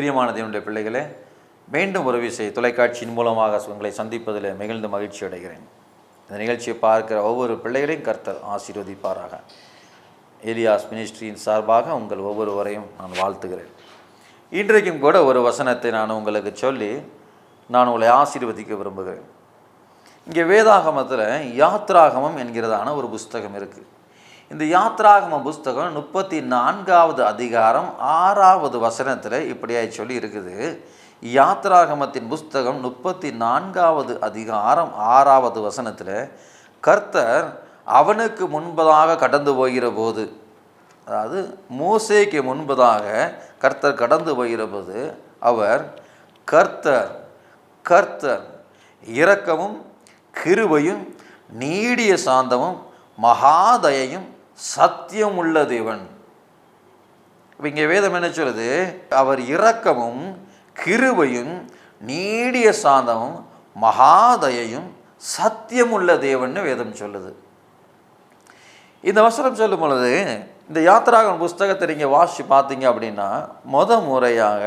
பிரியமான தேவனுடைய பிள்ளைகளே, மீண்டும் ஒரு தொலைக்காட்சியின் மூலமாக உங்களை சந்திப்பதில் மிகுந்த மகிழ்ச்சி அடைகிறேன். இந்த நிகழ்ச்சியை பார்க்கிற ஒவ்வொரு பிள்ளைகளையும் கர்த்தர் ஆசீர்வதிப்பாராக. எலியாஸ் மினிஸ்ட்ரியின் சார்பாக உங்கள் ஒவ்வொருவரையும் நான் வாழ்த்துகிறேன். இன்றைக்கும் கூட ஒரு வசனத்தை நான் உங்களுக்கு சொல்லி நான் உங்களை ஆசீர்வதிக்க விரும்புகிறேன். இங்கே வேதாகமத்தில் யாத்ராகமம் என்கிறதான ஒரு புஸ்தகம் இருக்குது. இந்த யாத்ராகம புஸ்தகம் 34வது அதிகாரம் 6வது வசனத்தில் இப்படியாய் சொல்லி இருக்குது. யாத்ராகமத்தின் புஸ்தகம் 34வது அதிகாரம் 6வது வசனத்தில், கர்த்தர் அவனுக்கு முன்பதாக கடந்து போகிற போது, அதாவது மோசேக்கு முன்பதாக கர்த்தர் கடந்து போகிற போது, அவர் கர்த்தர் கர்த்தர் இரக்கமும் கிருபையும் நீடிய சாந்தமும் மகாதயையும் சத்தியம் உள்ள தேவன். இங்கே வேதம் என்ன சொல்லுது? அவர் இரக்கமும் கிருபையும் நீடிய சாந்தமும் மகாதயையும் சத்தியம் உள்ள தேவன் வேதம் சொல்லுது. இந்த வசனம் சொல்லும் பொழுது இந்த யாத்ராகம புஸ்தகத்தை நீங்கள் வாசித்து பார்த்தீங்க அப்படின்னா, முறையாக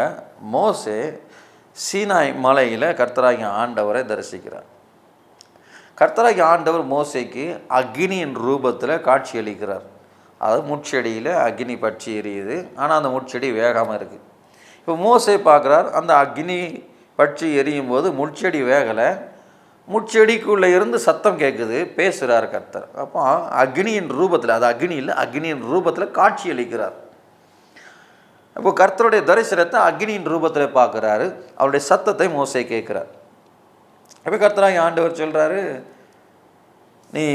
மோசே சீனாய் மலையில் கர்த்தராகிய ஆண்டவரை தரிசிக்கிறார். கர்த்தராகிய ஆண்டவர் மோசேக்கு அக்னியின் ரூபத்தில் காட்சி அளிக்கிறார். அதாவது முட்செடியில் அக்னி பற்றி எரியுது, ஆனால் அந்த முட்செடி வேகாமல் இருக்குது. இப்போ மோசே பார்க்குறார், அந்த அக்னி பற்றி எரியும் போது முட்செடி வேகலை, முட்செடிக்குள்ளே இருந்து சத்தம் கேட்குது, பேசுகிறார் கர்த்தர். அப்போ அக்னியின் ரூபத்தில், அது அக்னி இல்லை, அக்னியின் ரூபத்தில் காட்சி அளிக்கிறார். அப்போ கர்த்தருடைய தரிசனத்தை அக்னியின் ரூபத்தில் பார்க்குறாரு, அவருடைய சத்தத்தை மோசே கேட்குறார். அப்போ கர்த்தராகிய ஆண்டவர் சொல்கிறாரு, நீ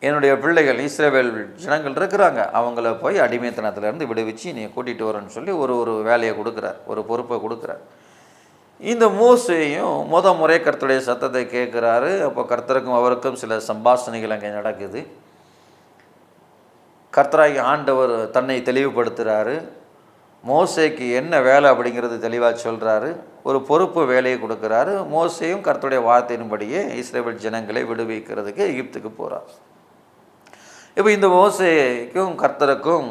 என்னுடைய பிள்ளைகள் இஸ்ரவேல் ஜனங்கள் இருக்கிறாங்க, அவங்கள போய் அடிமைத்தனத்திலேருந்து விடுவிச்சு நீ கூட்டிகிட்டு வரேன்னு சொல்லி ஒரு வேலையை கொடுக்குறார், ஒரு பொறுப்பை கொடுக்குறார். இந்த மோசேயும் முறை கர்த்தருடைய சத்தத்தை கேட்குறாரு. அப்போ கர்த்தருக்கும் அவருக்கும் சில சம்பாஷணைகள் அங்கே நடக்குது. கர்த்தராகிய ஆண்டவர் தன்னை தெளிவுபடுத்துகிறாரு. மோசேக்கு என்ன வேலை அப்படிங்கிறது தெளிவாக சொல்கிறாரு. ஒரு பொறுப்பு வேலையை கொடுக்குறாரு. மோசேயும் கர்த்தருடைய வார்த்தையின்படியே இஸ்ரவேல் ஜனங்களை விடுவிக்கிறதுக்கு எகிப்துக்கு போகிறார். இப்போ இந்த மோசேக்கும் கர்த்தருக்கும்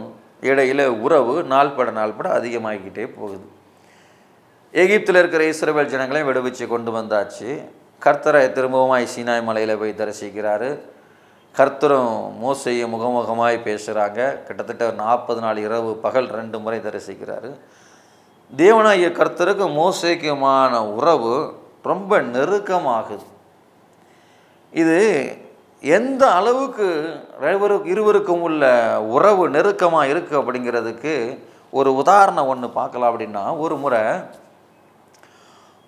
இடையில் உறவு நாள்பட அதிகமாகிக்கிட்டே போகுது. எகிப்தில் இருக்கிற இஸ்ரவேல் ஜனங்களையும் விடுவிச்சு கொண்டு வந்தாச்சு. கர்த்தரை திரும்பவுமாய் சீனாய் மலையில் போய் தரிசிக்கிறாரு. கர்த்தரும் மோசேயும் முகமுகமாய் பேசுகிறாங்க. கிட்டத்தட்ட 40 நாள் இரவு பகல் 2 முறை தரிசிக்கிறாரு. தேவனாகிய கர்த்தருக்கு மோசேக்குமான உறவு ரொம்ப நெருக்கமாகுது. இது எந்த அளவுக்கு இருவருக்கும் உள்ள உறவு நெருக்கமாக இருக்குது அப்படிங்கிறதுக்கு ஒரு உதாரணம் ஒன்று பார்க்கலாம். அப்படின்னா, ஒரு முறை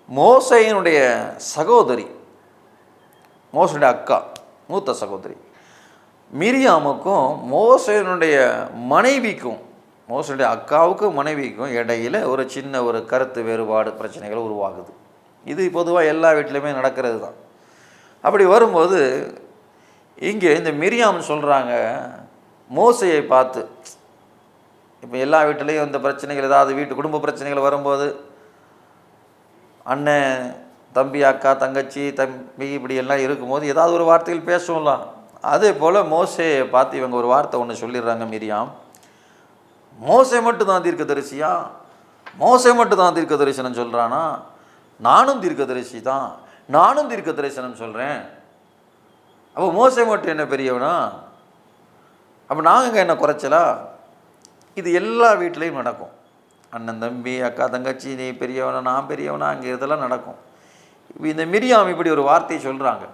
மோசேயினுடைய சகோதரி, மோசேயுடைய அக்கா, மூத்த சகோதரி மிரியாமுக்கும் மோசேயினுடைய மனைவிக்கும், மோசேயுடைய அக்காவுக்கும் மனைவிக்கும் இடையில் ஒரு சின்ன கருத்து வேறுபாடு பிரச்சனைகள் உருவாகுது. இது பொதுவாக எல்லா வீட்லையுமே நடக்கிறது தான். அப்படி வரும்போது இங்கே இந்த மிரியாம் சொல்கிறாங்க மோசையை பார்த்து, இப்போ எல்லா வீட்டிலையும் இந்த பிரச்சனைகள், ஏதாவது குடும்ப பிரச்சனைகள் வரும்போது அண்ணன் தம்பி அக்கா தங்கச்சி தம்பி இப்படி எல்லாம் இருக்கும்போது ஏதாவது ஒரு வார்த்தைகள் பேசுவோம்லாம். அதே போல் மோசையை பார்த்து இவங்க ஒரு வார்த்தை ஒன்று சொல்லிடுறாங்க. மிரியாம், மோசே மட்டும் தான் தீர்க்கதரிசியா? மோசே மட்டும் தான் தீர்க்க தரிசனம் சொல்கிறானா? நானும் தீர்க்க தரிசி தான், நானும் தீர்க்க தரிசனம் சொல்கிறேன். அப்போ மோசே மட்டும் என்ன பெரியவனா? அப்போ நாங்கள் என்ன குறைச்சலா? இது எல்லா வீட்லேயும் நடக்கும். அண்ணன் தம்பி அக்கா தங்கச்சி, நீ பெரியவனா நான் பெரியவனா, அங்கே இதெல்லாம் நடக்கும். இந்த மிரியாம் இப்படி ஒரு வார்த்தையை சொல்கிறாங்க,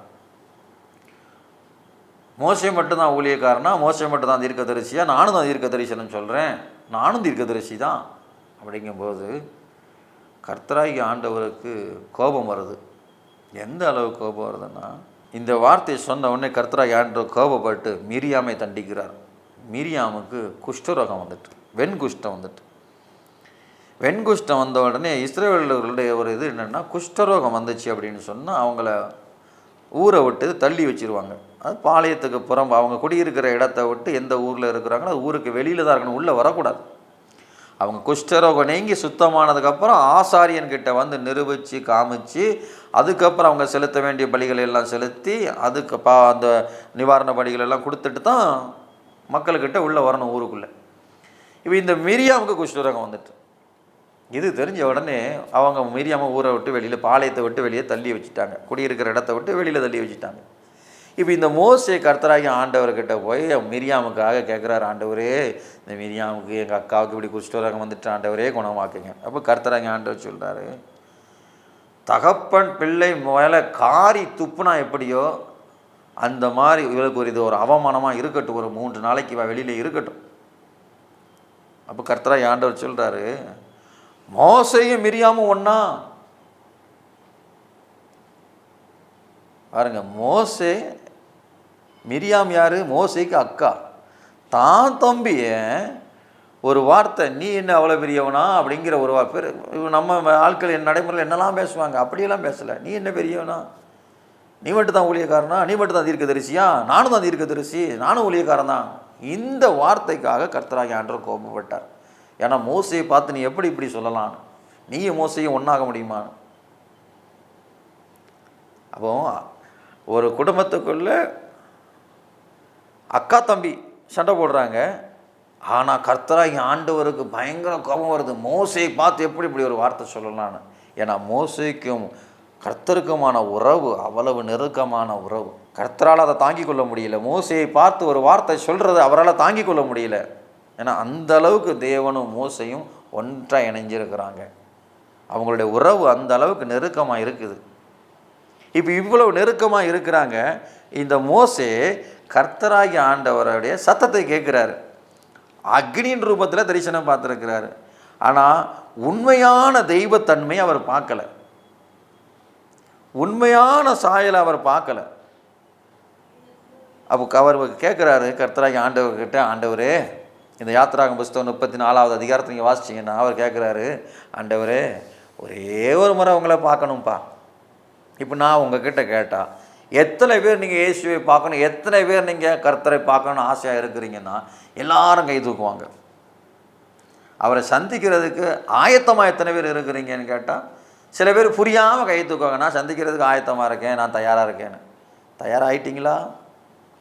மோசே மட்டும்தான் ஊழியக்காரனா? மோசே மட்டும் தான் தீர்க்க தரிசியா? நானும் தான் தீர்க்க தரிசனம் சொல்கிறேன், நானும் தீர்க்க தரிசி தான். அப்படிங்கும்போது கர்த்தராகிய ஆண்டவருக்கு கோபம் வருது. எந்த அளவு கோபம் வருதுன்னா, இந்த வார்த்தையை சொன்ன உடனே கர்த்தராகிய ஆண்டவர் கோபப்பட்டு மிரியாமை தண்டிக்கிறார். மிரியாமுக்கு குஷ்டரோகம் வந்துட்டு, வெண்குஷ்டம் வந்துட்டு. வெண்குஷ்டம் வந்த உடனே இஸ்ரவேலர்களுடைய ஒரு இது என்னென்னா, குஷ்டரோகம் வந்துச்சு அப்படின்னு சொன்னால் அவங்கள ஊரை விட்டு தள்ளி வச்சுருவாங்க. அது பாளையத்துக்கு புறம், அவங்க குடியிருக்கிற இடத்த விட்டு எந்த ஊரில் இருக்கிறாங்களோ அது ஊருக்கு வெளியில் தான் இருக்கணும், உள்ளே வரக்கூடாது. அவங்க குஷ்டரோகம் நீங்கி சுத்தமானதுக்கப்புறம் ஆசாரியன்கிட்ட வந்து நிரூபித்து காமிச்சு, அதுக்கப்புறம் அவங்க செலுத்த வேண்டிய பலிகளை எல்லாம் செலுத்தி, அதுக்கு அந்த நிவாரண பலிகள் எல்லாம் கொடுத்துட்டு தான் மக்கள்கிட்ட உள்ளே வரணும் ஊருக்குள்ளே. இப்போ இந்த மிரியாமுக்கு குஷ்டரோகம் வந்துட்டு, இது தெரிஞ்ச உடனே அவங்க மீறியாம ஊரை விட்டு வெளியில், பாளையத்தை விட்டு வெளியே தள்ளி வச்சுட்டாங்க. குடியிருக்கிற இடத்த விட்டு வெளியில் தள்ளி வச்சுட்டாங்க. இப்போ இந்த மோசே கர்த்தராகி ஆண்டவர்கிட்ட போய் மிரியாமுக்காக கேட்குறாரு, ஆண்டவரே இந்த மிரியாமுக்கு எங்கள் அக்காவுக்கு இப்படி குடிச்சிட்டு வராங்க, வந்துட்டு ஆண்டவரே குணமாக்குங்க. அப்போ கர்த்தராகி ஆண்டவர் சொல்கிறாரு, தகப்பன் பிள்ளை மேலே காரி துப்புனா எப்படியோ அந்த மாதிரி இவளுக்கு ஒரு இது ஒரு அவமானமாக இருக்கட்டும், ஒரு 3 நாளைக்கு இவ வெளியில் இருக்கட்டும். அப்போ கர்த்தராகி ஆண்டவர் சொல்கிறாரு, மோசையும் மிரியாமும் ஒன்றா பாருங்க. மோசே மிரியாம் யார்? மோசைக்கு அக்கா. தான் தம்பிய ஒரு வார்த்தை, நீ என்ன அவ்வளோ பெரியவனா அப்படிங்கிற ஒரு பேர். நம்ம ஆட்கள் என் நடைமுறையில் என்னெல்லாம் பேசுவாங்க, அப்படியெல்லாம் பேசலை. நீ என்ன பெரியவனா, நீ மட்டும் தான் ஊழியக்காரனா, நீ மட்டும் தான் தீர்க்கதரிசியா, நானும் தான் தீர்க்கதரிசி, நானும் ஊழியக்காரன் தான். இந்த வார்த்தைக்காக கர்த்தராகி ஆண்டவர் கோபப்பட்டார். ஏன்னா மோசையை பார்த்து நீ எப்படி இப்படி சொல்லலாம், நீயும் மோசையும் ஒன்றாக முடியுமா? அப்போ ஒரு குடும்பத்துக்குள்ள அக்கா தம்பி சண்டை போடுறாங்க, ஆனால் கர்த்தராகி ஆண்டவருக்கு பயங்கர கோபம் வருது, மோசையை பார்த்து எப்படி இப்படி ஒரு வார்த்தை சொல்லலான்னு. ஏன்னா மோசைக்கும் கர்த்தருக்குமான உறவு அவ்வளவு நெருக்கமான உறவு. கர்த்தரால் அதை தாங்கிக் கொள்ள முடியல. மோசையை பார்த்து ஒரு வார்த்தை சொல்கிறது அவரால் தாங்கிக் கொள்ள முடியல. ஏன்னா அந்த அளவுக்கு தேவனும் மோசையும் ஒன்றாக இணைஞ்சிருக்கிறாங்க. அவங்களுடைய உறவு அந்த அளவுக்கு நெருக்கமாக இருக்குது. இப்போ இவ்வளவு நெருக்கமாக இருக்கிறாங்க. இந்த மோசே கர்த்தராகி ஆண்டவருடைய சத்தத்தை கேட்குறாரு. அக்னியின் ரூபத்தில் தரிசனம் பார்த்துருக்கிறாரு. ஆனால் உண்மையான தெய்வத்தன்மை அவர் பார்க்கல, உண்மையான சாயலை அவர் பார்க்கல. அப்போ அவர் கேட்குறாரு கர்த்தராகி ஆண்டவர்கிட்ட, ஆண்டவரே இந்த யாத்திராகமம் புஸ்தகம் 34வது அதிகாரத்தை நீங்கள் வாசிச்சிங்கன்னா அவர் கேட்குறாரு, ஆண்டவரே ஒரே ஒரு முறை உங்களை பார்க்கணும்ப்பா. இப்போ நான் உங்ககிட்ட கேட்டால் எத்தனை பேர் நீங்கள் இயேசுவை பார்க்கணும், எத்தனை பேர் நீங்கள் கர்த்தரை பார்க்கணும்னு ஆசையாக இருக்கிறீங்கன்னா எல்லாரும் கை தூக்குவாங்க. அவரை சந்திக்கிறதுக்கு ஆயத்தமாக எத்தனை பேர் இருக்கிறீங்கன்னு கேட்டால் சில பேர் புரியாமல் கை தூக்குவாங்க. நான் சந்திக்கிறதுக்கு ஆயத்தமாக இருக்கேன், நான் தயாராக இருக்கேன்னு. தயாராகிட்டீங்களா?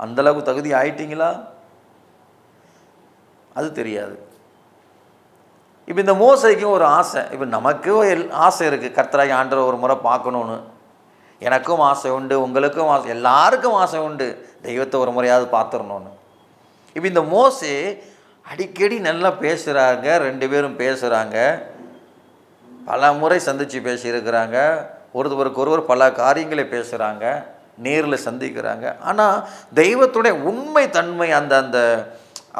அந்தளவுக்கு தகுதி ஆயிட்டீங்களா? அது தெரியாது. இப்போ இந்த மோசைக்கும் ஒரு ஆசை, இப்போ நமக்கும் ஆசை இருக்குது, கர்த்தராகி ஆண்டவர் ஒரு முறை பார்க்கணுன்னு. எனக்கும் ஆசை உண்டு, உங்களுக்கும் ஆசை, எல்லாருக்கும் ஆசை உண்டு, தெய்வத்தை ஒரு முறையாவது பார்த்துடணுன்னு. இப்போ இந்த மோசே அடிக்கடி நல்லா பேசுகிறாங்க, 2 பேரும் பேசுகிறாங்க, பல முறை சந்தித்து பேசியிருக்கிறாங்க, ஒருவருக்கு ஒருவர் பல காரியங்களை பேசுகிறாங்க, நேரில் சந்திக்கிறாங்க. ஆனால் தெய்வத்துடைய உண்மை தன்மை, அந்த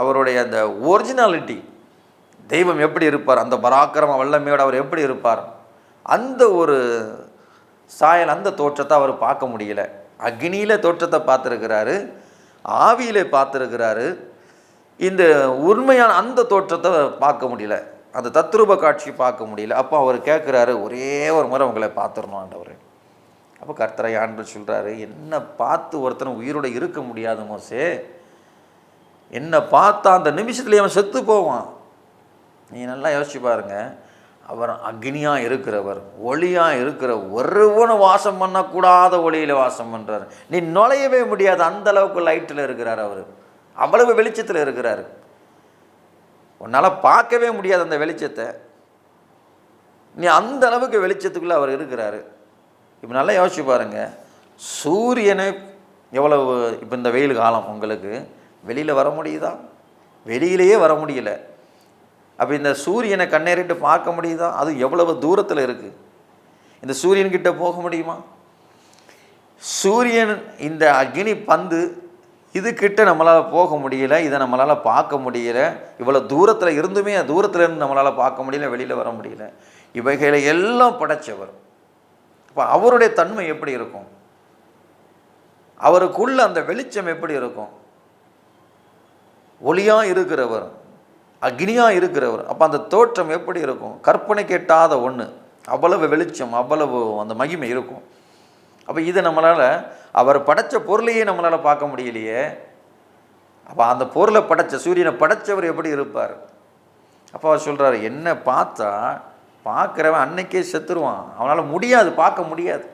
அவருடைய அந்த ஒரிஜினாலிட்டி, தெய்வம் எப்படி இருப்பார், அந்த பராக்கிரம வல்லமையோடு அவர் எப்படி இருப்பார், அந்த ஒரு சாயல், அந்த தோற்றத்தை அவர் பார்க்க முடியல. அக்னியில் தோற்றத்தை பார்த்துருக்கிறாரு, ஆவியிலே பார்த்துருக்கிறாரு, இந்த உண்மையான அந்த தோற்றத்தை பார்க்க முடியல, அந்த தத்ரூப காட்சி பார்க்க முடியல. அப்போ அவர் கேட்குறாரு, ஒரே ஒரு முறை உங்களை பார்த்துடணும் ஆண்டவர். அப்போ கர்த்தரை ஆண்டவர் சொல்கிறாரு, என்னை பார்த்து ஒருத்தனை உயிரோடு இருக்க முடியாது மோசே, என்னை பார்த்தா அந்த நிமிஷத்துலேயே அவன் செத்து போவான். நீ நல்லா யோசிச்சு பாருங்க, அவர் அக்னியாக இருக்கிறவர், ஒளியாக இருக்கிற, ஒருவனும் வாசம் பண்ணக்கூடாத ஒளியில் வாசம் பண்ணுறார். நீ நுழையவே முடியாது, அந்த அளவுக்கு லைட்டில் இருக்கிறார் அவர், அவ்வளவு வெளிச்சத்தில் இருக்கிறார். உன்னால் பார்க்கவே முடியாது அந்த வெளிச்சத்தை, நீ அந்த அளவுக்கு வெளிச்சத்துக்குள்ளே அவர் இருக்கிறாரு. இப்போ நல்லா யோசிச்சு பாருங்கள், சூரியனை எவ்வளவு, இப்போ இந்த வெயில் காலம் உங்களுக்கு வெளியில் வர முடியுதா? வெளியிலேயே வர முடியல. அப்போ இந்த சூரியனை கண்ணேறிட்டு பார்க்க முடியுதா? அது எவ்வளவு தூரத்தில் இருக்குது. இந்த சூரியன்கிட்ட போக முடியுமா? சூரியன் இந்த அக்னி பந்து இதுக்கிட்ட நம்மளால் போக முடியல, இதை நம்மளால் பார்க்க முடியல. இவ்வளோ தூரத்தில் இருந்துமே தூரத்தில் இருந்து நம்மளால் பார்க்க முடியல, வெளியில் வர முடியல. இவைகளை எல்லாம் படைச்சவர். இப்போ அவருடைய தன்மை எப்படி இருக்கும், அவருக்குள்ள அந்த வெளிச்சம் எப்படி இருக்கும்? ஒளியாக இருக்கிறவர், அக்னியாக இருக்கிறவர். அப்போ அந்த தோற்றம் எப்படி இருக்கும்? கற்பனை கேட்டாத ஒன்று, அவ்வளவு வெளிச்சம், அவ்வளவு அந்த மகிமை இருக்கும். அப்போ இதை நம்மளால், அவர் படைத்த பொருளையே நம்மளால் பார்க்க முடியலையே, அப்போ அந்த பொருளை படைத்த சூரியனை படைத்தவர் எப்படி இருப்பார்? அப்போ அவர் சொல்கிறார், என்ன பார்த்தா பார்க்குறவன் அன்னைக்கே செத்துருவான், அவனால் முடியாது, பார்க்க முடியாது.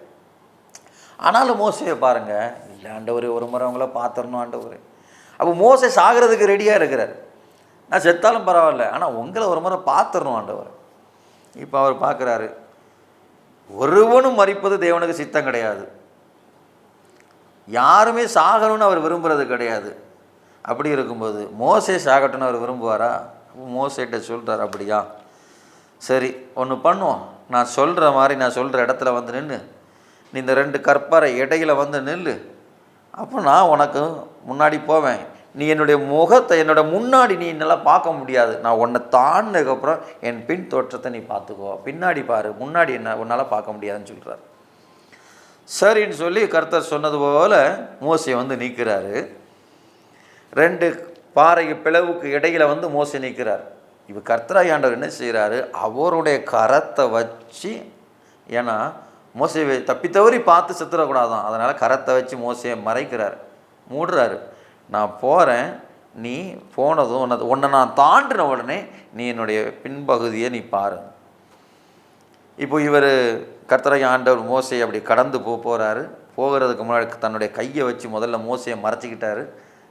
ஆனாலும் மோசையை பாருங்கள், இல்லை ஆண்டவர் ஒரு முறை அவங்கள பார்த்துடணும் ஆண்டவர். அப்போ மோசை சாகிறதுக்கு ரெடியாக இருக்கிறார். நான் செத்தாலும் பரவாயில்ல, ஆனால் உங்களை ஒரு முறை பார்த்துடணும் ஆண்டவர். இப்போ அவர் பார்க்குறாரு, ஒருவனும் மரிப்பது தேவனுக்கு சித்தம் கிடையாது, யாருமே சாகணும்னு அவர் விரும்புகிறது கிடையாது. அப்படி இருக்கும்போது மோசே சாகட்டும்னு அவர் விரும்புவாரா? மோசேட்ட சொல்கிறார், அப்படியா, சரி ஒன்று பண்ணுவோம், நான் சொல்கிற மாதிரி நான் சொல்கிற இடத்துல வந்து நின்று, நீ இந்த 2 கற்பாரை இடையில வந்து நில்லு, அப்போ நான் உனக்கு முன்னாடி போவேன், நீ என்னுடைய முகத்தை என்னோட முன்னாடி நீ என்னால் பார்க்க முடியாது, நான் உன்னை தாண்டினதுக்கப்புறம் என் பின் தோற்றத்தை நீ பார்த்துக்கோ, பின்னாடி பாரு, முன்னாடி என்ன உன்னால் பார்க்க முடியாதுன்னு சொல்கிறார். சரின்னு சொல்லி கர்த்தர் சொன்னது போல் மோசே வந்து நிற்கிறாரு. 2 பாறைக்கு பிளவுக்கு இடையில் வந்து மோசே நிற்கிறார். இப்போ கர்த்தராகிய ஆண்டவர் என்ன செய்கிறாரு, அவருடைய கரத்தை வச்சு, ஏன்னா மோசேவை தப்பி தவறி பார்த்து செத்துடக்கூடாதான், அதனால் கரத்தை வச்சு மோசையை மறைக்கிறார், மூடுறாரு. நான் போகிறேன், நீ போனதும் உன்னை நான் தாண்டின உடனே நீ என்னுடைய பின்பகுதியை நீ பாரு. இப்போ இவர் கர்த்தராகிய ஆண்டவர் மோசையை அப்படி கடந்து போகிறாரு. போகிறதுக்கு முன்னாடி தன்னுடைய கையை வச்சு முதல்ல மோசையை மறைச்சிக்கிட்டாரு.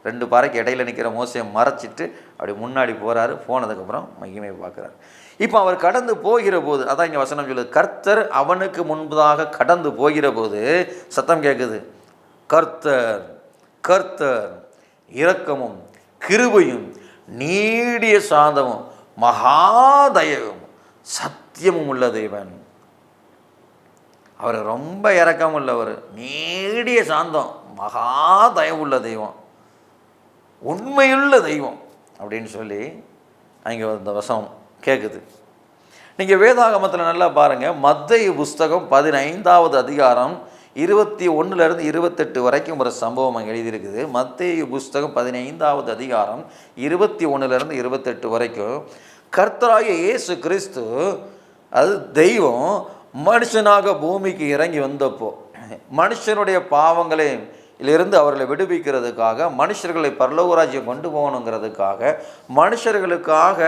2 பாறைக்கு இடையில நிற்கிற மோசையை மறைச்சிட்டு அப்படி முன்னாடி போகிறாரு. போனதுக்கப்புறம் மகிமையை பார்க்குறாரு. இப்போ அவர் கடந்து போகிற போது, அதான் இங்கே வசனம் சொல்லுது, கர்த்தர் அவனுக்கு முன்பதாக கடந்து போகிற போது சத்தம் கேட்குது, கர்த்தர் கர்த்தர் இரக்கமும் கிருபையும் நீடிய சாந்தமும் மகாதயவும் சத்தியமும் உள்ள தேவன். அவர் ரொம்ப இரக்கம் உள்ளவர், நீடிய சாந்தம், மகாதயவுள்ள தெய்வம், உண்மையுள்ள தெய்வம் அப்படின்னு சொல்லி அங்கே இந்த வசனம் கேட்குது. நீங்கள் வேதாகமத்தில் நல்லா பாருங்கள், மத்தேயு புஸ்தகம் 15வது அதிகாரம் 21லேருந்து 28 வரைக்கும் ஒரு சம்பவம் அங்கே எழுதியிருக்குது. மத்தேயு புஸ்தகம் 15வது அதிகாரம் 21லேருந்து 28 வரைக்கும் கர்த்தராகிய இயேசு கிறிஸ்து, அது தெய்வம், மனுஷனாக பூமிக்கு இறங்கி வந்தப்போ மனுஷனுடைய பாவங்களிலிருந்து அவர்களை விடுவிக்கிறதுக்காக, மனுஷர்களை பரலோகராஜ்யம் கொண்டு போகணுங்கிறதுக்காக, மனுஷர்களுக்காக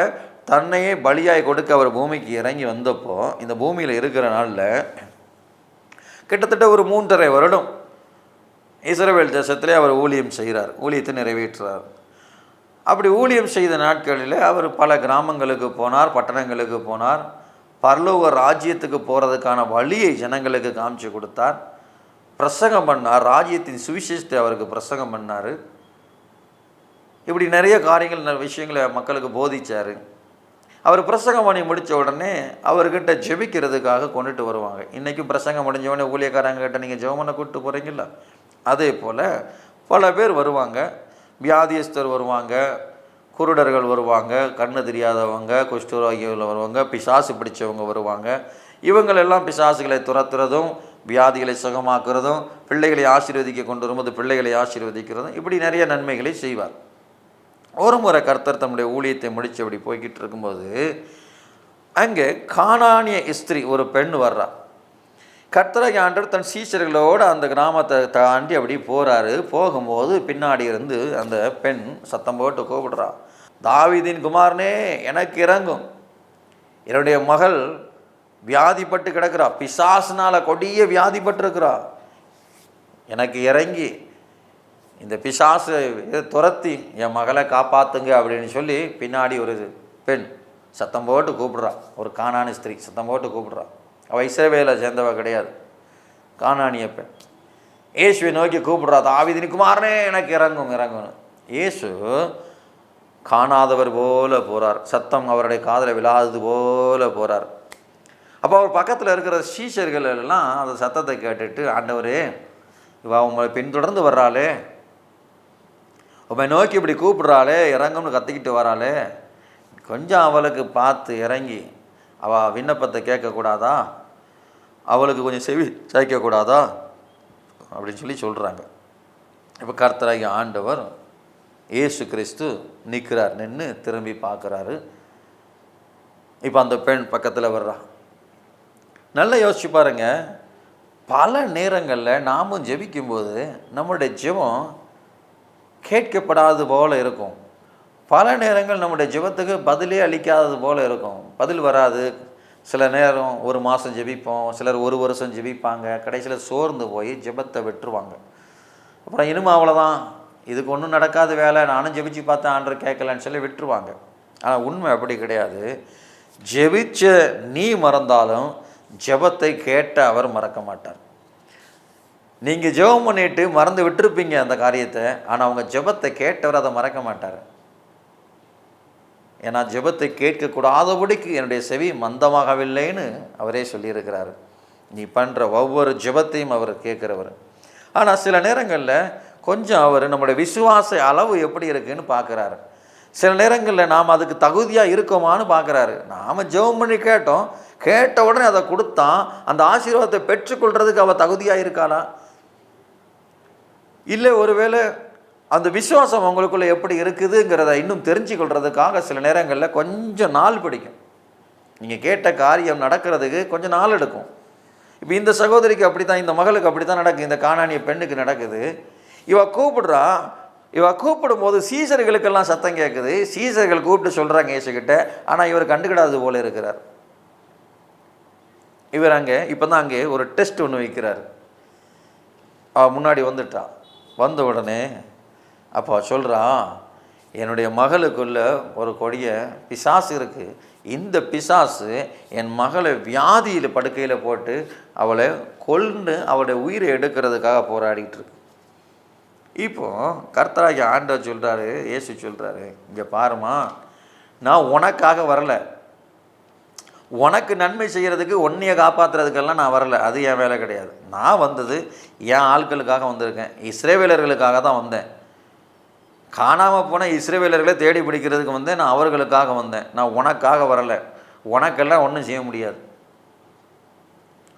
தன்னையே பலியாய் கொடுக்க அவர் பூமிக்கு இறங்கி வந்தப்போ, இந்த பூமியில் இருக்கிற நாளில் கிட்டத்தட்ட ஒரு 3.5 வருடம் இஸ்ரவேல் தேசத்திலே அவர் ஊழியம் செய்கிறார், ஊழியத்தை நிறைவேற்றுறார். அப்படி ஊழியம் செய்த நாட்களில் அவர் பல கிராமங்களுக்கு போனார், பட்டணங்களுக்கு போனார், பரலோக ராஜ்யத்துக்கு போகிறதுக்கான வழியை ஜனங்களுக்கு காமிச்சு கொடுத்தார், பிரசங்கம் பண்ணார், ராஜ்யத்தின் சுவிசேஷத்தை அவருக்கு பிரசங்கம் பண்ணார். இப்படி நிறைய காரியங்கள் விஷயங்களை மக்களுக்கு போதிச்சார். அவர் பிரசங்கம் பண்ணி முடித்த உடனே அவர்கிட்ட ஜெபிக்கிறதுக்காக கொண்டுட்டு வருவாங்க. இன்றைக்கும் பிரசங்கம் முடிஞ்ச உடனே ஊழியக்காரங்கிட்ட நீங்கள் ஜெபம் பண்ண கூப்பிட்டு போகிறீங்கள, அதே போல் பல பேர் வருவாங்க, வியாதியஸ்தர் வருவாங்க, குருடர்கள் வருவாங்க, கண்ணு தெரியாதவங்க, குஷ்டரோகிகள் வருவாங்க, பிசாசு பிடிச்சவங்க வருவாங்க. இவங்களெல்லாம் பிசாசுகளை துரத்துறதும், வியாதிகளை சுகமாக்குறதும், பிள்ளைகளை ஆசீர்வதிக்க கொண்டு வரும்போது பிள்ளைகளை ஆசீர்வதிக்கிறதும், இப்படி நிறைய நன்மைகளை செய்வார். ஒரு முறை கர்த்தர் தம்முடைய ஊழியத்தை முடித்து அப்படி போய்கிட்டு இருக்கும்போது அங்கே கானானிய ஸ்திரீ ஒரு பெண் வர்றா. கர்த்தராகிய ஆண்டவர் தன் சீஷர்களோடு அந்த கிராமத்தை தாண்டி அப்படி போகிறாரு. போகும்போது பின்னாடி இருந்து அந்த பெண் சத்தம் போட்டு கூப்பிடுறா, தாவீதின் குமாரனே எனக்கு இறங்கும், என்னுடைய மகள் வியாதிப்பட்டு கிடக்கிறா, பிசாசுனால கொடிய வியாதிப்பட்டிருக்கிறா, எனக்கு இறங்கி இந்த பிசாசை துரத்தி என் மகளை காப்பாற்றுங்க அப்படின்னு சொல்லி பின்னாடி ஒரு பெண் சத்தம் போட்டு கூப்பிடுறா. ஒரு கானானி ஸ்திரீ சத்தம் போட்டு கூப்பிடுறா. அவள் இஸ்ரவேலை சேர்ந்தவ கிடையாது, கானானிய பெண். இயேசுவை நோக்கி கூப்பிடுறா, தாவீதின் குமாரனே எனக்கு இறங்கும் இறங்கும்னு. இயேசு காணாதவர் போல போகிறார், சத்தம் அவருடைய காதில் விழாதது போல போகிறார். அப்போ அவர் பக்கத்தில் இருக்கிற சீஷர்கள் எல்லாம் அந்த சத்தத்தை கேட்டுட்டு, ஆண்டவரே இவ உங்களை பின்தொடர்ந்து வர்றாளே, உண்மை நோக்கி இப்படி கூப்பிட்றாளே, இறங்கும்னு கத்திக்கிட்டு வராளே, கொஞ்சம் அவளுக்கு பார்த்து இறங்கி அவள் விண்ணப்பத்தை கேட்கக்கூடாதா, அவளுக்கு கொஞ்சம் செவி சாய்க்கக்கூடாதா அப்படின்னு சொல்லி சொல்கிறாங்க. இப்போ கர்த்தராகிய ஆண்டவர் இயேசு கிறிஸ்து நிற்கிறார், நின்று திரும்பி பார்க்குறாரு. இப்போ அந்த பெண் பக்கத்தில் வர்றா. நல்லா யோசிச்சு பாருங்க, பல நேரங்களில் நாமும் ஜெபிக்கும்போது நம்முடைய ஜெபம் கேட்கப்படாதது போல் இருக்கும். பல நேரங்கள் நம்முடைய ஜெபத்துக்கு பதிலே அளிக்காதது போல் இருக்கும், பதில் வராது. சில நேரம் 1 மாதம் ஜெபிப்போம், சிலர் 1 வருஷம் ஜெபிப்பாங்க, கடைசியில் சோர்ந்து போய் ஜெபத்தை விட்டுருவாங்க. அப்புறம் இனிமே அவ்வளோதான், இதுக்கு ஒன்றும் நடக்காத வேலை, நானும் ஜெபிச்சு பார்த்தேன் ஆண்டவர் கேட்கலன்னு சொல்லி விட்டுருவாங்க. ஆனால் உண்மை அப்படி கிடையாது. ஜெபிச்ச நீ மறந்தாலும் ஜெபத்தை கேட்ட அவர் மறக்க மாட்டார். நீங்கள் ஜெபம் பண்ணிட்டு மறந்து விட்டுருப்பீங்க அந்த காரியத்தை, ஆனால் அவங்க ஜெபத்தை கேட்டவர் அதை மறக்க மாட்டார். ஏன்னா ஜெபத்தை கேட்கக்கூடாதபடிக்கு என்னுடைய செவி மந்தமாகவில்லைன்னு அவரே சொல்லியிருக்கிறார். நீ பண்ணுற ஒவ்வொரு ஜெபத்தையும் அவர் கேட்குறவர். ஆனால் சில நேரங்களில் கொஞ்சம் அவர் நம்முடைய விசுவாச அளவு எப்படி இருக்குன்னு பார்க்குறாரு. சில நேரங்களில் நாம் அதுக்கு தகுதியாக இருக்கோமான்னு பார்க்குறாரு. நாம் ஜெபம் பண்ணி கேட்ட உடனே அதை கொடுத்தா அந்த ஆசீர்வாதத்தை பெற்றுக்கொள்கிறதுக்கு அவள் தகுதியாக இருக்காளா? இல்லை ஒருவேளை அந்த விசுவாசம் அவங்களுக்குள்ளே எப்படி இருக்குதுங்கிறத இன்னும் தெரிஞ்சுக்கொள்கிறதுக்காக சில நேரங்களில் கொஞ்சம் நாள் பிடிக்கும். நீங்கள் கேட்ட காரியம் நடக்கிறதுக்கு கொஞ்சம் நாள் எடுக்கும். இப்போ இந்த சகோதரிக்கு அப்படி தான், இந்த மகளுக்கு அப்படி தான் நடக்குது, இந்த கானானிய பெண்ணுக்கு நடக்குது. இவ கூப்பிடும் போது சீசர்களுக்கெல்லாம் சத்தம் கேட்குது. சீசர்கள் கூப்பிட்டு சொல்கிறாங்க இயேசுகிட்ட, ஆனால் இவர் கண்டுக்கிடாது போல இருக்கிறார். இவர் அங்கே இப்போ தான் அங்கே ஒரு டெஸ்ட் ஒன்று வைக்கிறார். முன்னாடி வந்துட்டான். வந்த உடனே அப்போ சொல்கிறான், என்னுடைய மகளுக்குள்ள ஒரு கொடிய பிசாசு இருக்குது. இந்த பிசாசு என் மகளை வியாதியில் படுக்கையில் போட்டு அவளை கொன்று அவளுடைய உயிரை எடுக்கிறதுக்காக போராடிட்டு இருக்கு. இப்போ கர்த்தராகிய ஆண்டவர் சொல்கிறாரு, இயேசு சொல்கிறாரு, இங்கே பாருமா, நான் உனக்காக வரலை, உனக்கு நன்மை செய்கிறதுக்கு உன்னையை காப்பாற்றுறதுக்கெல்லாம் நான் வரலை. அது என் வேலை கிடையாது. நான் வந்தது என் ஆட்களுக்காக வந்திருக்கேன். இஸ்ரவேலர்களுக்காக தான் வந்தேன். காணாமல் போன இஸ்ரவேலர்களை தேடி பிடிக்கிறதுக்கு வந்தேன். நான் அவர்களுக்காக வந்தேன். நான் உனக்காக வரலை. உனக்கெல்லாம் ஒன்றும் செய்ய முடியாது.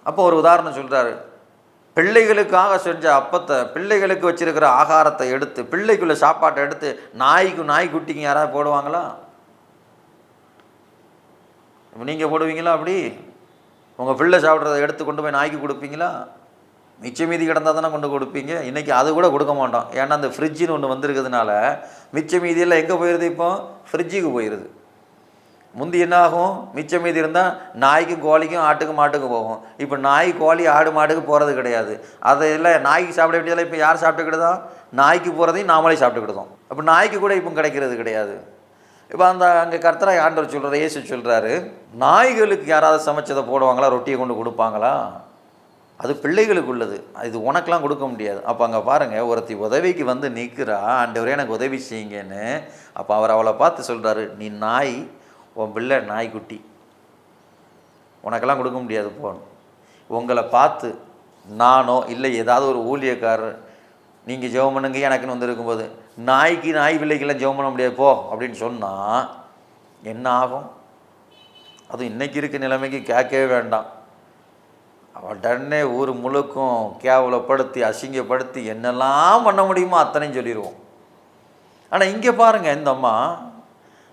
அப்போ ஒரு உதாரணம் சொல்கிறாரு. பிள்ளைகளுக்காக செஞ்ச அப்பத்தை, பிள்ளைகளுக்கு வச்சுருக்கிற ஆகாரத்தை எடுத்து, பிள்ளைக்குள்ள சாப்பாட்டை எடுத்து நாய்க்குட்டிங்க யாராவது போடுவாங்களா? நீங்கள் போடுவீங்களா? அப்படி உங்கள் பிள்ளை சாப்பிட்றத எடுத்து கொண்டு போய் நாய்க்கு கொடுப்பீங்களா? மிச்ச மீதி கிடந்தால் தானே கொண்டு கொடுப்பீங்க. இன்றைக்கி அது கூட கொடுக்க மாட்டோம். ஏன்னா அந்த ஃப்ரிட்ஜின்னு ஒன்று வந்திருக்கிறதுனால மிச்ச மீதியெல்லாம் எங்கே போயிடுது? இப்போ ஃப்ரிட்ஜுக்கு போயிடுது. முந்தி என்ன ஆகும்? மிச்ச மீதி இருந்தால் நாய்க்கும் கோழிக்கும் ஆட்டுக்கும் மாட்டுக்கும் போகும். இப்போ நாய் கோழி ஆடு மாட்டுக்கு போகிறது கிடையாது. அதையெல்லாம் நாய்க்கு சாப்பிட வேண்டியதெல்லாம் இப்போ யார் சாப்பிட்டுக்கிட்டுதான்? நாய்க்கு போகிறதையும் நாமளே சாப்பிட்டுக்கிட்டுதோம். அப்போ நாய்க்கு கூட இப்போ கிடைக்கிறது கிடையாது. இப்போ அங்கே கர்த்தராகிய ஆண்டவர் சொல்கிறார், இயேசு சொல்கிறாரு, நாய்களுக்கு யாராவது சமைச்சதை போடுவாங்களா? ரொட்டியை கொண்டு கொடுப்பாங்களா? அது பிள்ளைகளுக்கு உள்ளது. இது உனக்கெலாம் கொடுக்க முடியாது. அப்போ அங்கே பாருங்கள், ஒருத்தி உதவிக்கு வந்து நிற்கிறா, ஆண்டவரே எனக்கு உதவி செய்யுங்கன்னு. அப்போ அவர் அவளை பார்த்து சொல்கிறாரு, நீ நாய், உன் பிள்ளை நாய்க்குட்டி, உனக்கெல்லாம் கொடுக்க முடியாது போகணும். உங்களை பார்த்து நானோ இல்லை ஏதாவது ஒரு ஊழியக்காரர் நீங்கள் ஜெபம் பண்ணுங்க எனக்குன்னு வந்துருக்கும்போது நாய் பிள்ளைக்கெல்லாம் ஜெபம் பண்ண முடியாது போ அப்படின்னு சொன்னால் என்ன ஆகும்? அதுவும் இன்றைக்கி இருக்க நிலைமைக்கு கேட்கவே வேண்டாம். உடனே ஊர் முழுக்கும் கேவலப்படுத்தி அசிங்கப்படுத்தி என்னெல்லாம் பண்ண முடியுமோ அத்தனையும் சொல்லிடுவோம். ஆனால் இங்கே பாருங்கள், இந்த அம்மா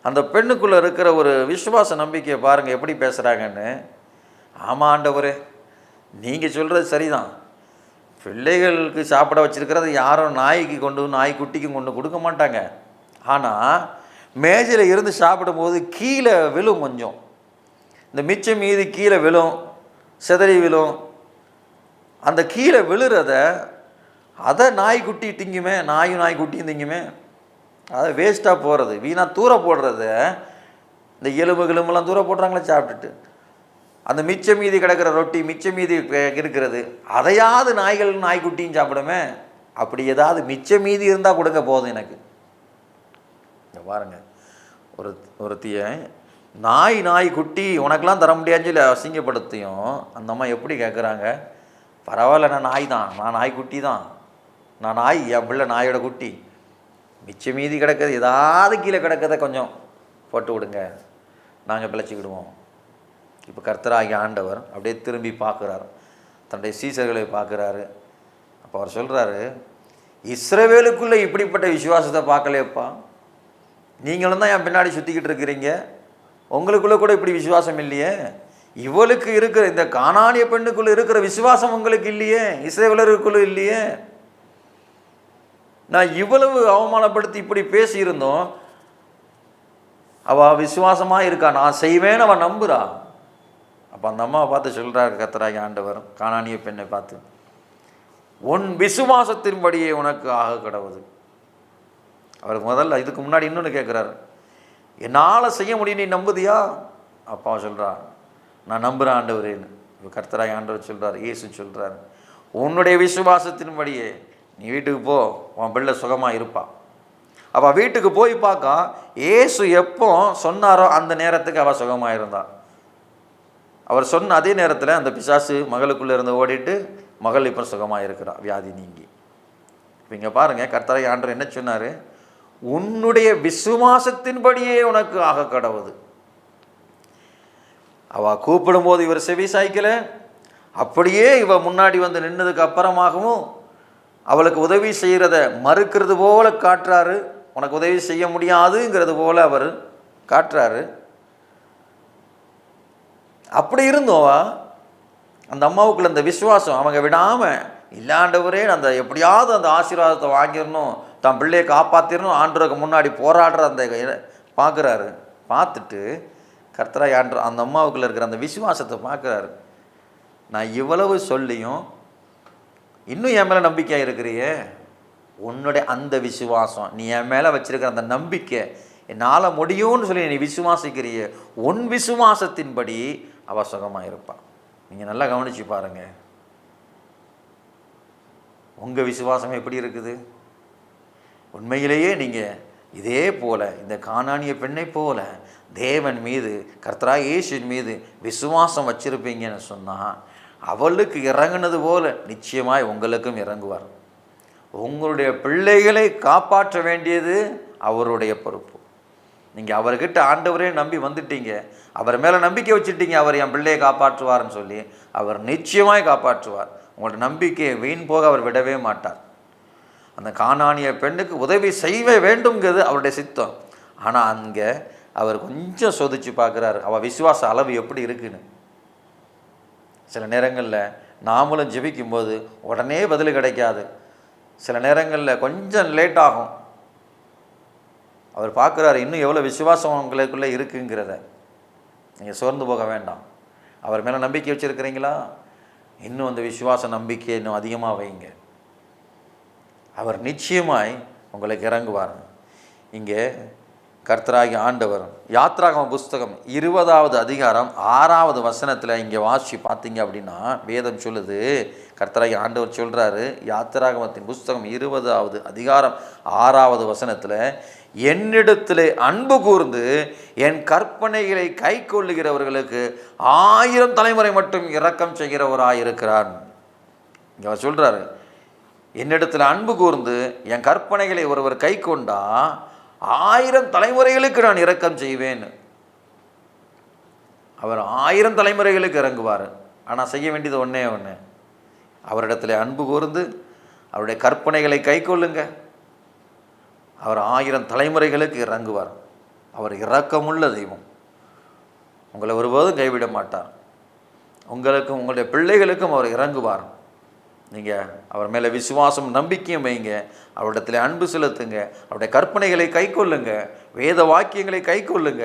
அந்த பெண்ணுக்குள்ளே இருக்கிற ஒரு விசுவாச நம்பிக்கையை பாருங்கள் எப்படி பேசுகிறாங்கன்னு. ஆமாம் ஆண்டவரே, நீங்கள் சொல்கிறது சரிதான். பிள்ளைகளுக்கு சாப்பிட வச்சுருக்கிறது யாரும் நாய்க்குட்டிக்கும் கொண்டு கொடுக்க மாட்டாங்க. ஆனால் மேஜையில் இருந்து சாப்பிடும்போது கீழே விழும், கொஞ்சம் இந்த மிச்சம் மீதி கீழே விழும், சிதறி விழும். அந்த கீழே விழுறத அதை நாய்க்குட்டி திங்குமே, நாய்க்குட்டியும் திங்குமே. அதை வேஸ்ட்டாக போகிறது, வீணாக தூர போடுறத, இந்த எலும்புலாம் தூர போடுறாங்களே சாப்பிட்டுட்டு, அந்த மிச்ச மீதி கிடக்கிற ரொட்டி, மிச்ச மீதி இருக்கிறது, அதையாவது நாய்க்குட்டியும் சாப்பிடுமே. அப்படி ஏதாவது மிச்ச மீதி இருந்தால் கொடுங்க போதும் எனக்கு. இங்கே பாருங்கள், ஒருத்திய நாய்க்குட்டி உனக்கெல்லாம் தர முடியாதுன்னு சொல்லி அசிங்கப்படுத்தியும் அந்த அம்மா எப்படி கேட்குறாங்க, பரவாயில்ல நான் நாய் தான், நான் நாய்க்குட்டி தான், நான் நாய், என் பிள்ளை நாயோட குட்டி, மிச்ச மீதி கிடக்கிறது ஏதாவது கீழே கிடக்கிறத கொஞ்சம் போட்டு விடுங்க, நாங்கள் பிழைச்சிக்கிடுவோம். இப்போ கர்த்தராகிய ஆண்டவர் அப்படியே திரும்பி பார்க்குறாரு, தன்னுடைய சீசர்களை பார்க்குறாரு. அப்போ அவர் சொல்கிறாரு, இஸ்ரவேலுக்குள்ளே இப்படிப்பட்ட விசுவாசத்தை பார்க்கலையப்பா, நீங்களும் தான் என் பின்னாடி சுற்றிக்கிட்டு இருக்கிறீங்க, உங்களுக்குள்ளே கூட இப்படி விசுவாசம் இல்லையே. இவளுக்கு இருக்கிற இந்த கானானிய பெண்ணுக்குள்ளே இருக்கிற விசுவாசம் உங்களுக்கு இல்லையே, இஸ்ரவேலருக்குள்ளே இல்லையே. நான் இவ்வளவு அவமானப்படுத்தி இப்படி பேசியிருந்தோம், அவள் விசுவாசமாக இருக்கா, நான் செய்வேன்னு அவன் நம்புகிறா. அப்போ அந்த அம்மாவை பார்த்து சொல்கிறார் கர்த்தராகிய ஆண்டவர் கானானிய பெண்ணை பார்த்து, உன் விசுவாசத்தின்படியே உனக்கு ஆக கடவுது. அவர் முதல்ல இதுக்கு முன்னாடி இன்னொன்று கேட்குறாரு, என்னால் செய்ய முடியும், நீ நம்புதியா? அப்பாவை சொல்கிறான், நான் நம்புகிறேன் ஆண்டவரேன்னு. இப்போ கர்த்தராய் ஆண்டவர் சொல்கிறார், இயேசு சொல்கிறார், உன்னுடைய விசுவாசத்தின்படியே நீ வீட்டுக்கு போ, உன் பிள்ளை சுகமாக இருப்பான். அவள் வீட்டுக்கு போய் பார்க்கா, இயேசு எப்போ சொன்னாரோ அந்த நேரத்துக்கு அவள் சுகமாக இருந்தாள். அவர் சொன்ன அதே நேரத்தில் அந்த பிசாசு மகளுக்குள்ளே இருந்து ஓடிட்டு மகள் இப்போ சுகமாக இருக்கிறாள், வியாதி நீங்கி. இப்போ இங்கே பாருங்கள், கர்த்தராகிய ஆண்டவர் என்ன சொன்னார்? உன்னுடைய விசுவாசத்தின்படியே உனக்கு ஆக கடவுது. அவள் கூப்பிடும்போது இவர் செவி சாய்க்கல, அப்படியே இவ முன்னாடி வந்து நின்னதுக்கு அப்புறமாகவும் அவளுக்கு உதவி செய்கிறத மறுக்கிறது போல காட்டுறாரு. உனக்கு உதவி செய்ய முடியாதுங்கிறது போல அவர் காட்டுறாரு. அப்படி இருந்தோவா அந்த அம்மாவுக்குள்ள அந்த விசுவாசம் அவங்க விடாமல், இல்லாண்டவரே அந்த எப்படியாவது அந்த ஆசீர்வாதத்தை வாங்கிடணும், தன் பிள்ளையை காப்பாற்றிடணும், ஆண்டவருக்கு முன்னாடி போராடுற அந்த பார்க்குறாரு. பார்த்துட்டு கர்த்தராய் ஆண்டவர் அந்த அம்மாவுக்குள்ளே இருக்கிற அந்த விசுவாசத்தை பார்க்குறாரு. நான் இவ்வளவு சொல்லியும் இன்னும் என் மேலே நம்பிக்கையாக இருக்கிறியே, உன்னுடைய அந்த விசுவாசம், நீ என் மேலே வச்சிருக்கிற அந்த நம்பிக்கை, என்னால் முடியும்னு சொல்லி நீ விசுவாசிக்கிறிய, உன் விசுவாசத்தின்படி அவள் சுகமாக இருப்பான். நீங்கள் நல்லா கவனித்து பாருங்கள், உங்கள் விசுவாசம் எப்படி இருக்குது? உண்மையிலேயே நீங்கள் இதே போல் இந்த கானானிய பெண்ணை போல தேவன் மீது, கர்த்தராகிய இயேசுவின் மீது விசுவாசம் வச்சிருப்பீங்கன்னு சொன்னால், அவளுக்கு இறங்குனது போல நிச்சயமாய் உங்களுக்கும் இறங்குவார். உங்களுடைய பிள்ளைகளை காப்பாற்ற வேண்டியது அவருடைய பொறுப்பு. நீங்கள் அவர்கிட்ட ஆண்டவரே நம்பி வந்துட்டீங்க, அவர் மேலே நம்பிக்கை வச்சுட்டீங்க, அவர் என் பிள்ளையை காப்பாற்றுவார்னு சொல்லி, அவர் நிச்சயமாய் காப்பாற்றுவார். உங்களோட நம்பிக்கையை வீண் போக அவர் விடவே மாட்டார். அந்த கானானிய பெண்ணுக்கு உதவி செய்ய வேண்டும்ங்கிறது அவருடைய சித்தம். ஆனால் அங்கே அவர் கொஞ்சம் சோதிச்சு பார்க்குறாரு, அவள் விசுவாச அளவு எப்படி இருக்குன்னு. சில நேரங்களில் நாமளும் ஜெபிக்கும்போது உடனே பதில் கிடைக்காது, சில நேரங்களில் கொஞ்சம் லேட் ஆகும். அவர் பார்க்குறாரு இன்னும் எவ்வளோ விசுவாசம் உங்களுக்குள்ளே இருக்குங்கிறத. நீங்கள் சோர்ந்து போக வேண்டாம். அவர் மேலே நம்பிக்கை வச்சுருக்கிறீங்களா? இன்னும் அந்த விசுவாச நம்பிக்கையை இன்னும் அதிகமாக வைங்க. அவர் நிச்சயமாய் உங்களுக்கு இறங்குவார். இங்கே கர்த்தராகிய ஆண்டவர் யாத்ராகம புஸ்தகம் 20வது அதிகாரம் 6வது வசனத்தில் இங்கே வாசி பார்த்தீங்க அப்படின்னா வேதம் சொல்லுது, கர்த்தராகிய ஆண்டவர் சொல்கிறாரு, யாத்ராகமத்தின் புஸ்தகம் 20வது அதிகாரம் 6வது வசனத்தில், என்னிடத்திலே அன்பு கூர்ந்து என் கற்பனைகளை கை கொள்ளுகிறவர்களுக்கு 1000 தலைமுறை மட்டும் இரக்கம் செய்கிறவராயிருக்கிறான். இங்கே அவர் சொல்கிறாரு, என்னிடத்தில் அன்பு கூர்ந்து என் கற்பனைகளை ஒருவர் கை கொண்டா 1000 தலைமுறைகளுக்கு நான் இரக்கம் செய்வேன். அவர் 1000 தலைமுறைகளுக்கு இறங்குவார். ஆனால் செய்ய வேண்டியது ஒன்றே ஒன்று, அவரிடத்தில் அன்பு கூர்ந்து அவருடைய கற்பனைகளை கை கொள்ளுங்க, அவர் 1000 தலைமுறைகளுக்கு இறங்குவார். அவர் இரக்கமுள்ள தெய்வம், உங்களை ஒருபோதும் கைவிட மாட்டார். உங்களுக்கும் உங்களுடைய பிள்ளைகளுக்கும் அவர் இறங்குவார். நீங்கள் அவர் மேலே விசுவாசம் நம்பிக்கையும் வைங்க, அவரிடத்தில் அன்பு செலுத்துங்க, அவருடைய கற்பனைகளை கை கொள்ளுங்க, வேத வாக்கியங்களை கை கொள்ளுங்க,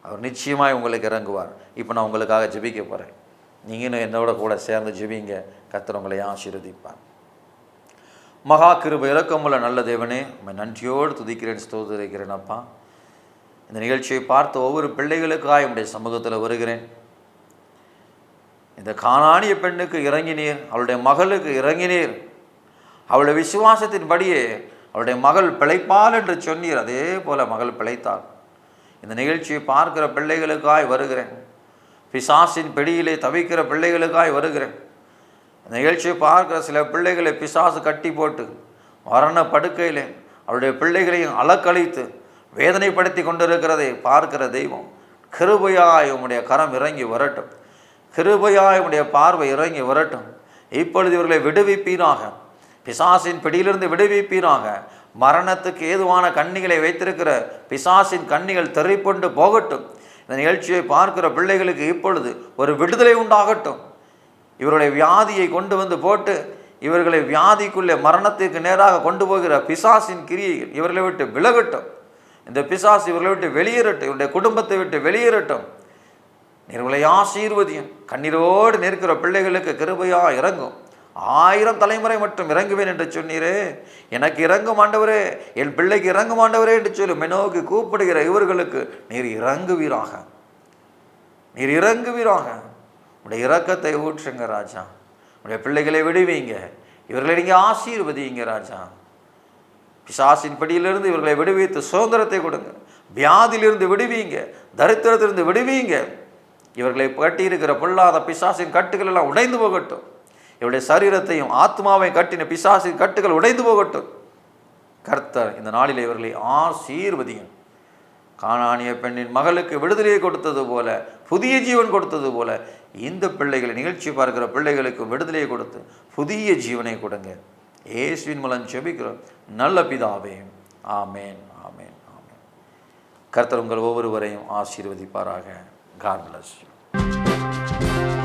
அவர் நிச்சயமாய் உங்களுக்கு இறங்குவார். இப்போ நான் உங்களுக்காக ஜெபிக்க போகிறேன், நீங்களும் என்னோட கூட சேர்ந்து ஜெபிங்க. கர்த்தர் உங்களை ஆசீர்வதிப்பார். மகா கிருபை இரக்கமுள்ள நல்ல தேவனே, உம்மை நன்றியோடு துதிக்கிறேன், ஸ்தோத்திரிக்கிறேன். அப்பா, இந்த நிகழ்ச்சியை பார்த்து ஒவ்வொரு பிள்ளைகளுக்காக என்னுடைய சமூகத்தில் வருகிறேன். இந்த கானானிய பெண்ணுக்கு இறங்கினீர், அவளுடைய மகளுக்கு இறங்கினீர், அவளுடைய விசுவாசத்தின்படியே அவளுடைய மகள் பிழைப்பாள் என்று சொன்னீர். அதே போல மகள் பிழைத்தாள். இந்த நிகழ்ச்சியை பார்க்கிற பிள்ளைகளுக்காய் வருகிறேன், பிசாசின் பிடியிலே தவிக்கிற பிள்ளைகளுக்காய் வருகிறேன். இந்த நிகழ்ச்சியை பார்க்கிற சில பிள்ளைகளை பிசாசு கட்டி போட்டு மரண படுக்கையிலே அவருடைய பிள்ளைகளையும் அலக்கழித்து வேதனைப்படுத்தி கொண்டிருக்கிறதை பார்க்கிற தெய்வம், கிருபையாய் உம்முடைய கரம் இறங்கி வரட்டும், கிருபையாய் உம்முடைய பார்வை இறங்கி வரட்டும். இப்பொழுது இவர்களை விடுவிப்பீராக, பிசாசின் பிடியிலிருந்து விடுவிப்பீராக. மரணத்துக்கு ஏதுவான கண்ணிகளை வைத்திருக்கிற பிசாசின் கண்ணிகள் தெறிப்புண்டு போகட்டும். இந்த நிகழ்ச்சியை பார்க்கிற பிள்ளைகளுக்கு இப்பொழுது ஒரு விடுதலை உண்டாகட்டும். இவருடைய வியாதியை கொண்டு வந்து போட்டு இவர்களை வியாதிக்குள்ளே மரணத்துக்கு நேராக கொண்டு போகிற பிசாசின் கிரியைகள் இவர்களை விட்டு விலகட்டும். இந்த பிசாசு இவர்களை விட்டு வெளியேறட்டும், இவருடைய குடும்பத்தை விட்டு வெளியேறட்டும். இவர்களை ஆசீர்வதியும். கண்ணீரோடு நிற்கிற பிள்ளைகளுக்கு கிருபையா இறங்கும். 1000 தலைமுறை மட்டும் இறங்குவேன் என்று சொன்னீரே, எனக்கு இறங்கும் ஆண்டவரே, என் பிள்ளைக்கு இறங்கும் ஆண்டவரே என்று சொல்லி மெனோக்கி கூப்பிடுகிற இவர்களுக்கு நீர் இறங்குவீராக. நீர் இறங்குவீராக. உடைய இரக்கத்தை ஊற்றுங்க ராஜா. உடைய பிள்ளைகளை விடுவீங்க. இவர்களை நீங்கள் ஆசீர்வதிங்க ராஜா. பிசாசின் படியிலிருந்து இவர்களை விடுவித்து சுதந்திரத்தை கொடுங்க. வியாதியிலிருந்து விடுவீங்க. தரித்திரத்திலிருந்து விடுவீங்க. இவர்களை கட்டியிருக்கிற பொல்லாத பிசாசின் கட்டுகள் எல்லாம் உடைந்து போகட்டும். இவருடைய சரீரத்தையும் ஆத்மாவையும் கட்டின பிசாசின் கட்டுகள் உடைந்து போகட்டும். கர்த்தர் இந்த நாளில் இவர்களை ஆசீர்வதியும். கானானிய பெண்ணின் மகளுக்கு விடுதலையை கொடுத்தது போல, புதிய ஜீவன் கொடுத்தது போல, இந்த பிள்ளைகளை நிகழ்ச்சி பார்க்கிற பிள்ளைகளுக்கு விடுதலையை கொடுத்து புதிய ஜீவனை கொடுங்க. இயேசுவின் மூலம் ஜெபிக்கிறோம் நல்ல பிதாவே. ஆமேன், ஆமேன், ஆமேன். கர்த்தர் உங்கள் ஒவ்வொருவரையும் ஆசீர்வதிப்பாராக. God bless you.